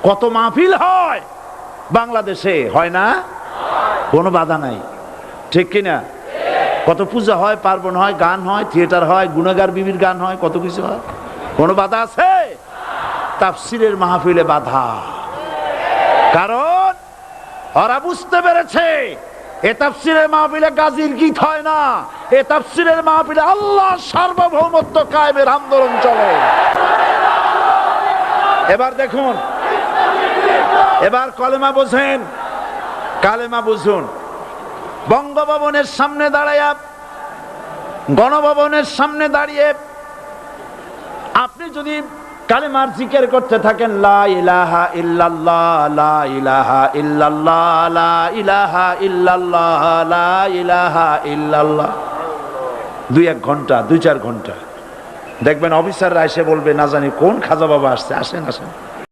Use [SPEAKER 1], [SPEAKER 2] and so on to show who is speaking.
[SPEAKER 1] কত মাহফিল হয় বাংলাদেশে, হয় না? কোনো বাধা নাই, ঠিক কিনা? কত পূজা হয়, পার্বণ হয়, গান হয়, থিয়েটার হয়, গুণাগার বিবির গান হয়, কত কিছু হয়। কোনো বাধা আছে? তাফসীরের মাহফিলে বাধা। কারণ ওরা বুঝতে পেরেছে এ তাফসীরের মাহফিলে গাজীর গীত হয় না, এ তাফসীরের মাহফিলে আল্লাহর সার্বভৌমত্ব কায়েমের আন্দোলন চলে। এবার দেখুন, এবার কলেমা বোঝেন, কালেমা বুঝুন। বঙ্গভবনের সামনে দাঁড়াইয়া, গণভবনের সামনে দাঁড়িয়ে আপনি যদি কালেমার জিকির করতে থাকেন, লা ইলাহা ইল্লাল্লাহ, লা ইলাহা ইল্লাল্লাহ, লা ইলাহা ইল্লাল্লাহ, লা ইলাহা ইল্লাল্লাহ, 2-1 ঘন্টা, 2-4 ঘন্টা, দেখবেন অফিসাররা এসে বলবে, না জানি কোন খাজা বাবা আসছে, আসেন আসেন।